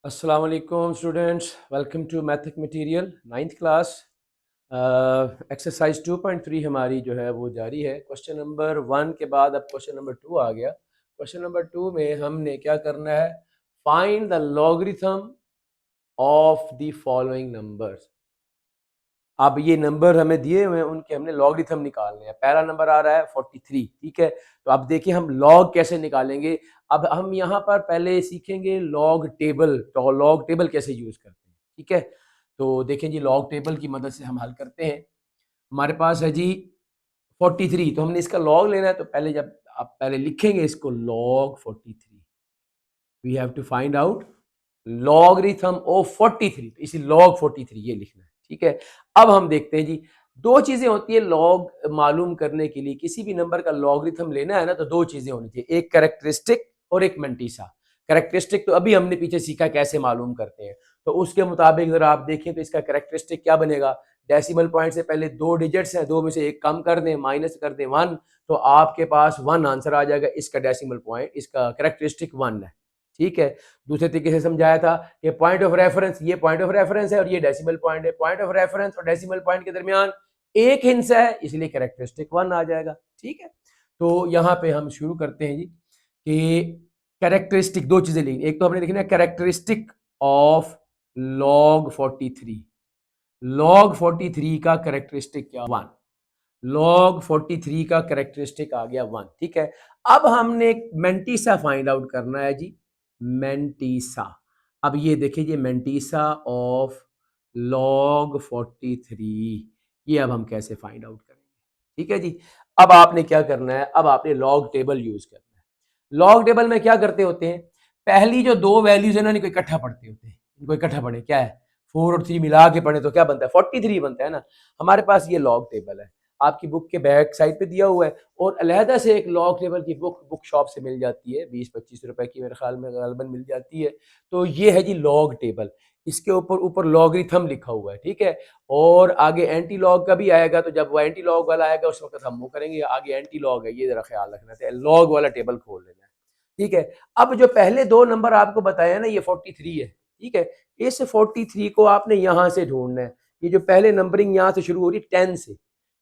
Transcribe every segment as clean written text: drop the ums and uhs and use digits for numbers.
अस्सलाम वालेकुम students, welcome to mathic material ninth class. Exercise 2.3 हमारी जो है वो जारी है। क्वेश्चन नंबर 1 के बाद अब क्वेश्चन नंबर 2 आ गया। क्वेश्चन नंबर 2 में हमने क्या करना है, find the logarithm of the following numbers. अब ये नंबर हमें दिए हुए हैं, उनके हमने लॉगरिथम निकालने हैं। पहला नंबर आ रहा है 43, ठीक है। तो अब देखिए हम लॉग कैसे निकालेंगे। अब हम यहाँ पर पहले सीखेंगे लॉग टेबल, तो लॉग टेबल कैसे यूज करते हैं, ठीक है। तो देखें जी, लॉग टेबल की मदद से हम हल करते हैं। हमारे पास है जी 43, तो हमने इसका लॉग लेना है। तो पहले जब आप पहले लिखेंगे इसको log 43, we have to find out logarithm of 43, तो इसी लॉग 43 ये लिखना है, ठीक है। अब हम देखते हैं जी, दो चीजें होती है लॉग मालूम करने के लिए। किसी भी नंबर का लॉगरिथम लेना है ना, तो दो चीजें होनी चाहिए, एक कैरेक्टरिस्टिक और एक मेंटिसा। कैरेक्टरिस्टिक तो अभी हमने पीछे सीखा कैसे मालूम करते हैं। तो उसके मुताबिक अगर आप देखें तो इसका कैरेक्टरिस्टिक क्या बनेगा, डेसिमल पॉइंट से पहले दो डिजिट्स हैं, दो में से एक कम कर दें, माइनस कर दें 1, तो आपके पास 1 आंसर आ जाएगा। इसका डेसिमल पॉइंट, इसका कैरेक्टरिस्टिक 1 है, ठीक है। दूसरे तरीके से समझाया था कि पॉइंट ऑफ रेफरेंस, ये पॉइंट ऑफ रेफरेंस है और ये डेसिमल पॉइंट है। पॉइंट ऑफ रेफरेंस और डेसिमल पॉइंट के दरमियान एक हिंसा है, इसलिए कैरेक्टरिस्टिक 1 आ जाएगा, ठीक है। तो यहाँ पे हम शुरू करते हैं जी कि कैरेक्टरिस्टिक दो चीजें लिखी। एक तो हमने लिखना है कैरेक्टरिस्टिक ऑफ लॉग 43। लॉग 43 का कैरेक्टरिस्टिक क्या, 1। लॉग 43 का कैरेक्टरिस्टिक आ गया 1, ठीक है। अब हमने मेंटिसा फाइंड आउट करना है जी, मेंटिसा। अब ये देखिए, ये मेंटिसा ऑफ लॉग 43, ये अब हम कैसे फाइंड आउट करेंगे, ठीक है जी। अब आपने क्या करना है, अब आपने लॉग टेबल यूज करना है। लॉग टेबल में क्या करते होते हैं, पहली जो दो वैल्यूज है ना, इनको इकट्ठा पढ़ते होते हैं। इनको इकट्ठा पढ़े, क्या है, 4 और 3 मिला के पढ़े तो क्या बनता है, 43 बनता है ना। हमारे पास ये लॉग टेबल है, आपकी बुक के बैक साइड पे दिया हुआ है। और अलहदा से एक लॉग टेबल की बुक शॉप से मिल जाती है, 20-25 रुपए की मेरे ख्याल में गालबन मिल जाती है। तो ये है जी लॉग टेबल। इसके ऊपर ऊपर लॉगरिथम लिखा हुआ है, ठीक है। और आगे एंटी लॉग का भी आएगा, तो जब वो एंटी लॉग वाला आएगा उस वक्त हम वो करेंगे। आगे एंटी लॉग है, ये जरा ख्याल रखना है, लॉग वाला टेबल खोल लेना है, ठीक है। अब जो पहले दो नंबर आपको बताया ना, ये 43 है, ठीक है। इस 43 को आपने यहां से ढूंढना है। ये जो पहले नंबरिंग यहां से शुरू हो रही है 10 से,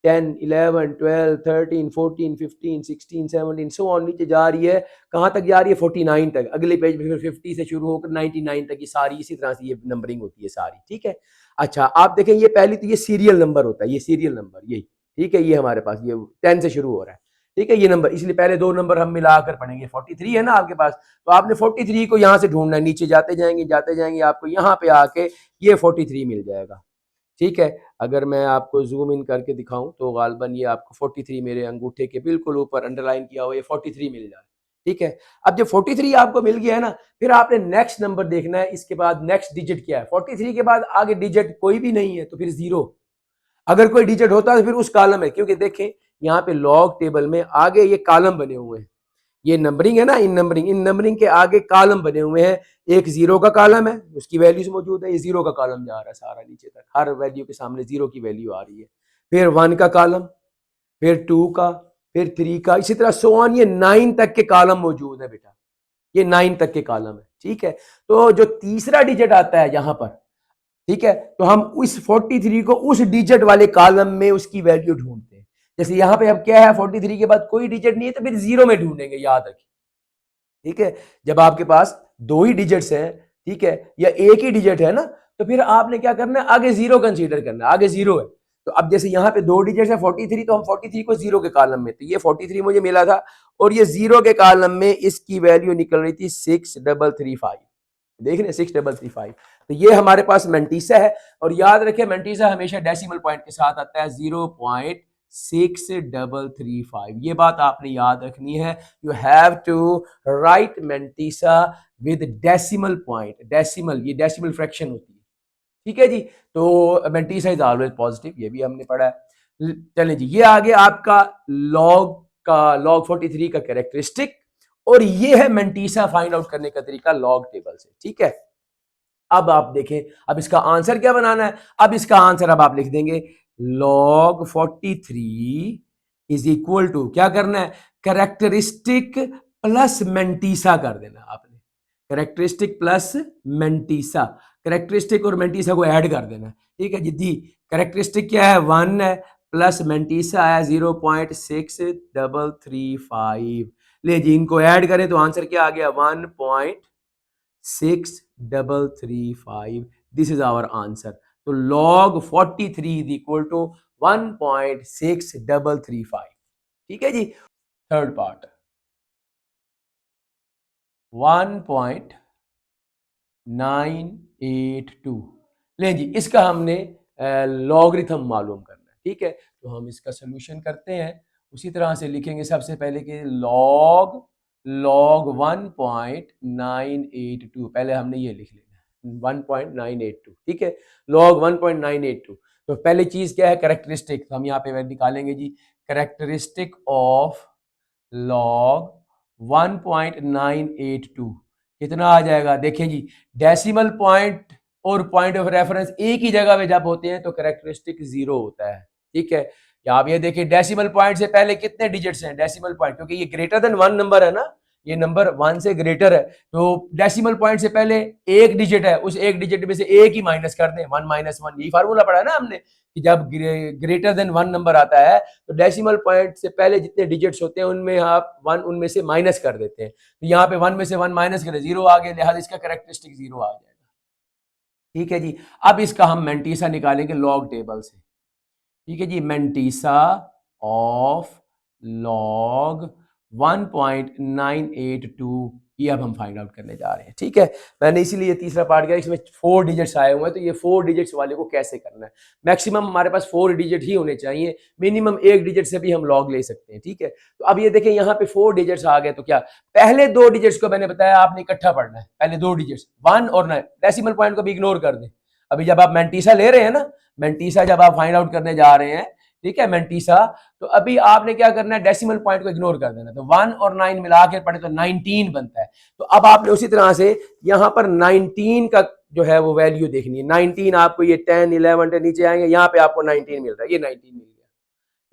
10, 11, 12, 13, 14, 15, 16, 17 सो ऑन नीचे जा रही है। कहाँ तक जा रही है, 49 तक। अगले पेज में फिर 50 से शुरू होकर 99 तक, ये सारी इसी तरह से ये नंबरिंग होती है सारी, ठीक है। अच्छा, आप देखें ये पहली तो ये सीरियल नंबर होता है, ये सीरियल नंबर यही, ठीक है। ये हमारे पास ये 10 से शुरू हो रहा है, ठीक है, ये नंबर। इसलिए पहले दो नंबर हम मिलाकर पढ़ेंगे। 43 है ना आपके पास, तो आपने 43 को यहाँ से ढूंढना है। नीचे जाते जाएंगे आपको यहाँ पे आके ये 43 मिल जाएगा, ठीक है। अगर मैं आपको जूम इन करके दिखाऊं तो गालबन ये आपको 43 मेरे अंगूठे के बिल्कुल ऊपर अंडरलाइन किया हुआ ये 43 मिल जाए, ठीक है। अब जब 43 आपको मिल गया है ना, फिर आपने नेक्स्ट नंबर देखना है। इसके बाद नेक्स्ट डिजिट क्या है, 43 के बाद आगे डिजिट कोई भी नहीं है तो फिर जीरो। अगर कोई डिजिट होता है तो फिर उस कॉलम है, क्योंकि देखें यहाँ पे लॉग टेबल में आगे ये कॉलम बने हुए हैं। ये नंबरिंग है ना, इन नंबरिंग के आगे कॉलम बने हुए हैं। एक जीरो का कॉलम है, उसकी वैल्यूज मौजूद है। ये जीरो का कॉलम जा रहा है सारा नीचे तक, हर वैल्यू के सामने जीरो की वैल्यू आ रही है। फिर 1 का कॉलम, फिर 2 का, फिर 3 का, इसी तरह सो ऑन। ये 9 तक के कॉलम मौजूद है बेटा, ये 9 तक के कॉलम है, ठीक है। तो जो तीसरा डिजिट आता है यहाँ पर, ठीक है, तो हम उस 43 को उस डिजिट वाले कॉलम में उसकी वैल्यू ढूंढते हैं। जैसे यहाँ पे अब क्या है, 43 के बाद कोई डिजिट नहीं है, तो फिर जीरो में ढूंढेंगे, याद रखिए, ठीक है। जब आपके पास दो ही डिजिट्स हैं, ठीक है, या एक ही डिजिट है ना, तो फिर आपने क्या करना है, आगे जीरो कंसीडर करना है। आगे जीरो है, तो अब जैसे यहाँ पे दो डिजिट्स है 43, तो हम 43 को जीरो के कॉलम में, तो ये 43 मुझे मिला था और ये जीरो के कॉलम में इसकी वैल्यू निकल रही थी 6335। देख रहे हैं 6335। तो ये हमारे पास मेंटीसा है। और याद रखें मेंटीसा हमेशा डेसिमल पॉइंट के साथ आता है, 0.6335। ये बात आपने याद रखनी है। You have to write mantissa with decimal point. Decimal, ये डेसिमल फ्रैक्शन होती है, ठीक है जी। तो मेंटीसा इज ऑलवेज पॉजिटिव, ये भी हमने पढ़ा है। चलें जी, ये आगे आपका लॉग 43 का कैरेक्टरिस्टिक, और ये है मेंटीसा फाइंड आउट करने का तरीका लॉग टेबल से, ठीक है। अब आप देखें, अब इसका आंसर क्या बनाना है। अब इसका आंसर अब आप लिख देंगे लॉग 43 इज इक्वल टू, क्या करना है, कैरेक्टरिस्टिक प्लस मेंटीसा कर देना आपने। करेक्टरिस्टिक प्लस मेंटीसा, करेक्टरिस्टिक और मेंटीसा को ऐड कर देना, ठीक है जी। करेक्टरिस्टिक क्या है 1 है, प्लस मेंटीसा है 0.6335। ले जी इनको ऐड करें तो आंसर क्या आ गया 1.6335। This is our answer. तो log 43 इज इक्वल टू 1.6335। ठीक है जी। Third part 1.982। ले जी इसका हमने लॉगरिथम मालूम करना है, ठीक है। तो हम इसका सोल्यूशन करते हैं, उसी तरह से लिखेंगे सबसे पहले कि log 1.982, पहले हमने ये लिख लेना 1.982, ठीक है। log 1.982, तो पहली चीज क्या है करेक्टरिस्टिक, तो हम यहाँ पे निकालेंगे जी करेक्टरिस्टिक ऑफ log 1.982 कितना आ जाएगा। देखिए जी डेसिमल पॉइंट और पॉइंट ऑफ रेफरेंस एक ही जगह पे जब होते हैं तो कैरेक्टरिस्टिक जीरो होता है, ठीक है। या आप ये देखिए डेसिमल पॉइंट से पहले कितने डिजिट्स हैं, डेसिमल पॉइंट क्योंकि ये ग्रेटर देन 1 नंबर है ना, ये नंबर 1 से ग्रेटर है, तो डेसिमल पॉइंट से पहले एक डिजिट है, उस एक डिजिट में से एक ही माइनस कर दें, 1 माइनस 1, यही फार्मूला पढ़ा है ना हमने कि जब ग्रेटर देन 1 नंबर आता है तो डेसिमल पॉइंट से पहले जितने डिजिट्स होते हैं उनमें आप 1 उनमें से माइनस कर देते हैं, तो यहाँ पे 1 में से 1 माइनस करें 0 आ गया, लिहाजा इसका कैरेक्टरिस्टिक 0 आ जाएगा, ठीक है जी। अब इसका हम मेंटीसा निकालेंगे लॉग टेबल से, ठीक है जी। मेंटीसा ऑफ लॉग 1.982 ये अब हम फाइंड आउट करने जा रहे हैं, ठीक है। मैंने इसीलिए तीसरा पार्ट किया, इसमें 4 डिजिट्स आए हुए हैं, तो ये 4 डिजिट्स वाले को कैसे करना है। मैक्सिमम हमारे पास 4 डिजिट ही होने चाहिए, मिनिमम 1 डिजिट से भी हम लॉग ले सकते हैं, ठीक है। तो अब ये देखें यहाँ पे 4 डिजिट्स आ गए, तो क्या पहले 2 डिजिट्स को मैंने बताया आपने इकट्ठा पढ़ना है, पहले 2 डिजिट्स 1 और 9, डेसिमल पॉइंट को भी इग्नोर कर दें। अभी जब आप मेंटीसा ले रहे हैं ना, मेंटीसा जब आप फाइंड आउट करने जा रहे हैं, ठीक है, मेंटीसा, तो अभी आपने क्या करना है डेसिमल पॉइंट को इग्नोर कर देना, तो 1 और 9 मिला के पढ़े तो 19 बनता है। तो अब आपने उसी तरह से यहां पर 19 का जो है वो वैल्यू देखनी है। 19 आपको ये 10 11 10 नीचे आएंगे, यहाँ पे आपको 19 मिल रहा है, ये 19 मिल गया,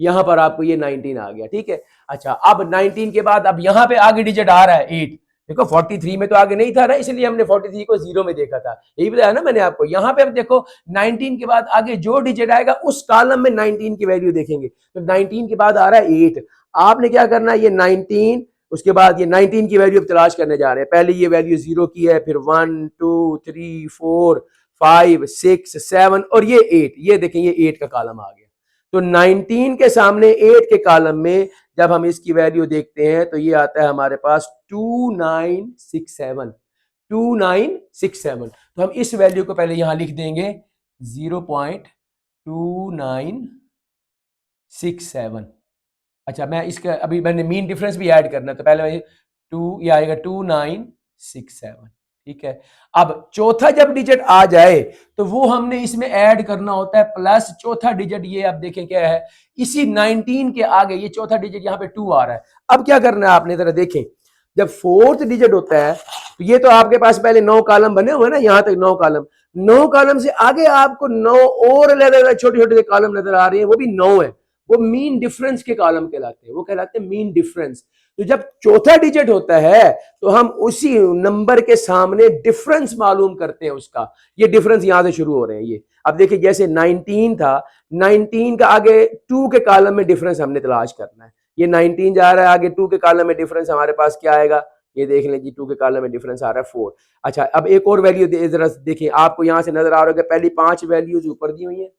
यहां पर आपको ये 19 आ गया, ठीक है। अच्छा अब 19 के बाद अब यहां पे आगे डिजिट आ रहा है 8, देखो 43 में तो आगे नहीं था ना, इसलिए हमने 43 को 0 में देखा था, यही बताया ना मैंने आपको। यहाँ पे अब देखो 19 के बाद आगे जो डिजिट आएगा उस कॉलम में 19 की वैल्यू देखेंगे, तो 19 के बाद आ रहा है 8, आपने क्या करना है ये 19, उसके बाद ये 19 की वैल्यू तलाश करने जा रहे हैं। पहले ये वैल्यू 0 की है, फिर 1 2 3 4 5 6 7 और ये 8, ये देखें ये 8 का कॉलम आ गया। तो 19 के सामने 8 के कॉलम में जब हम इसकी वैल्यू देखते हैं तो ये आता है हमारे पास 2967, 2967। तो हम इस वैल्यू को पहले यहां लिख देंगे 0.2967। अच्छा मैं इसका अभी मैंने मीन डिफरेंस भी ऐड करना है, तो पहले 2 ये आएगा 2967, ठीक है। अब चौथा जब डिजिट आ जाए तो वो हमने इसमें ऐड करना होता है प्लस चौथा डिजिट, ये आप देखें क्या है, इसी 19 के आगे ये चौथा डिजिट यहाँ पे 2 आ रहा है। अब क्या करना है आपने, जरा देखें, जब फोर्थ डिजिट होता है तो ये तो आपके पास पहले 9 कॉलम बने हुए ना, यहां तक 9 कॉलम, 9 कॉलम से आगे आपको 9 और छोटे छोटे कॉलम नजर आ रहे हैं, वो भी 9 है, वो मीन डिफरेंस के कॉलम कहलाते हैं, वो कहलाते हैं मीन डिफरेंस। तो जब चौथा डिजिट होता है तो हम उसी नंबर के सामने डिफरेंस मालूम करते हैं उसका, ये डिफरेंस यहां से शुरू हो रहे हैं। ये अब देखिए जैसे 19 था, 19 का आगे 2 के कॉलम में डिफरेंस हमने तलाश करना है, ये 19 जा रहा है, आगे 2 के कॉलम में डिफरेंस हमारे पास क्या आएगा, ये देख लें जी 2 के कॉलम में डिफरेंस आ रहा है 4। अच्छा अब एक और वैल्यू जरा देखिए, आपको यहां से नजर आ रहा है पहली 5 वैल्यूज ऊपर दी हुई है,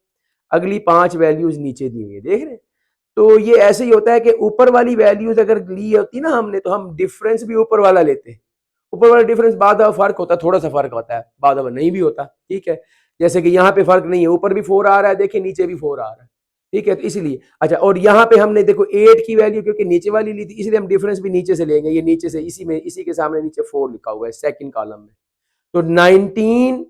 अगली 5 वैल्यूज नीचे दी हुई है, देख रहे हैं। तो ये ऐसे ही होता है कि ऊपर वाली वैल्यूज अगर ली होती ना हमने, तो हम डिफरेंस भी ऊपर वाला लेते हैं, ऊपर वाला डिफरेंस बाद में फर्क होता है, थोड़ा सा फर्क होता है, बाद में नहीं भी होता, ठीक है। जैसे कि यहाँ पे फर्क नहीं है, ऊपर भी 4 आ रहा है, देखिए नीचे भी 4 आ रहा है, ठीक है, तो इसलिए। अच्छा और यहाँ पे हमने देखो 8 की वैल्यू क्योंकि नीचे वाली ली थी, इसलिए हम डिफरेंस भी नीचे से लेंगे, ये नीचे से इसी में, इसी के सामने नीचे 4 लिखा हुआ है सेकंड कॉलम में। तो 19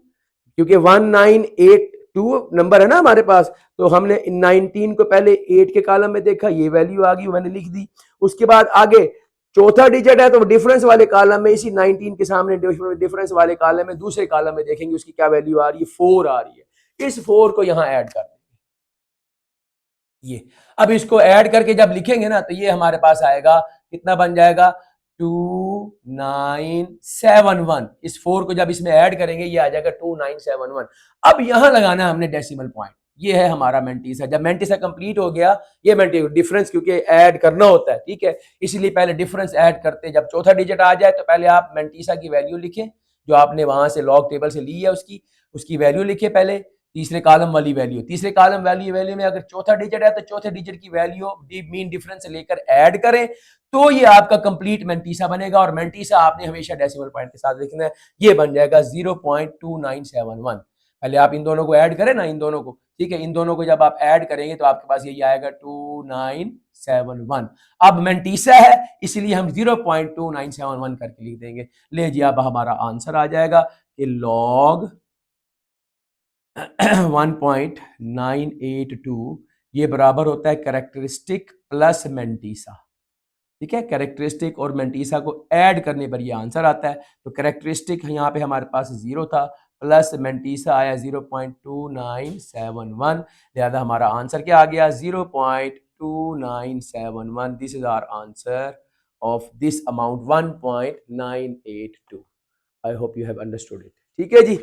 क्योंकि 1982 नंबर है ना हमारे पास, तो हमने 19 को पहले 8 के कॉलम में देखा, ये वैल्यू आ गई, मैंने लिख दी। उसके बाद आगे चौथा डिजिट है तो डिफरेंस वाले कॉलम में, इसी 19 के सामने डिफरेंस वाले कॉलम में दूसरे कॉलम में देखेंगे उसकी क्या वैल्यू आ रही है, 4 आ रही है, इस 4 को यहां ऐड कर देंगे। ये अब इसको ऐड करके जब लिखेंगे ना तो ये हमारे पास आएगा, कितना बन जाएगा 2971। इस 4 को जब इसमें ऐड करेंगे ये आ जाएगा 2971। अब यहां लगाना है हमने डेसिमल पॉइंट। ये है हमारा मेंटीसा। जब मेंटीसा कंप्लीट हो गया, ये मेंटीसा डिफरेंस क्योंकि ऐड करना होता है, ठीक है, इसलिए पहले डिफरेंस ऐड करते हैं। जब चौथा डिजिट आ जाए तो पहले आप मेंटीसा की वैल्यू लिखें जो आपने वहां से लॉग टेबल से ली है, उसकी वैल्यू लिखिए पहले, तीसरे कॉलम वाली वैल्यू, तीसरे कॉलम वैल्यू में अगर चौथा डिजिट है तो चौथे डिजिट की वैल्यू मीन डिफरेंस से लेकर ऐड करें तो ये आपका कंप्लीट मेंटीसा बनेगा। और मेंटीसा आपने हमेशा डेसिमल पॉइंट के साथ लिखना है। ये बन जाएगा 0.2971। पहले आप इन दोनों को ऐड करें ना, इन दोनों को, ठीक है, इन दोनों को जब आप ऐड करेंगे तो आपके पास यही आएगा 2971। अब मेंटीसा है इसलिए हम 0.2971 करके लिख देंगे। ले जी, अब हमारा आंसर आ जाएगा कि लॉग 1.982 ये बराबर होता है कैरेक्टरिस्टिक प्लस मेंटीसा। ठीक है, कैरेक्टरिस्टिक और मेंटीसा को ऐड करने पर ये आंसर आता है। तो कैरेक्टरिस्टिक यहाँ पे हमारे पास 0 था, प्लस मेंटीसा आया 0.2971, लिहाजा हमारा आंसर क्या आ गया 0.2971। This is our answer of this amount 1.982। I hope you have understood it. ठीक है जी।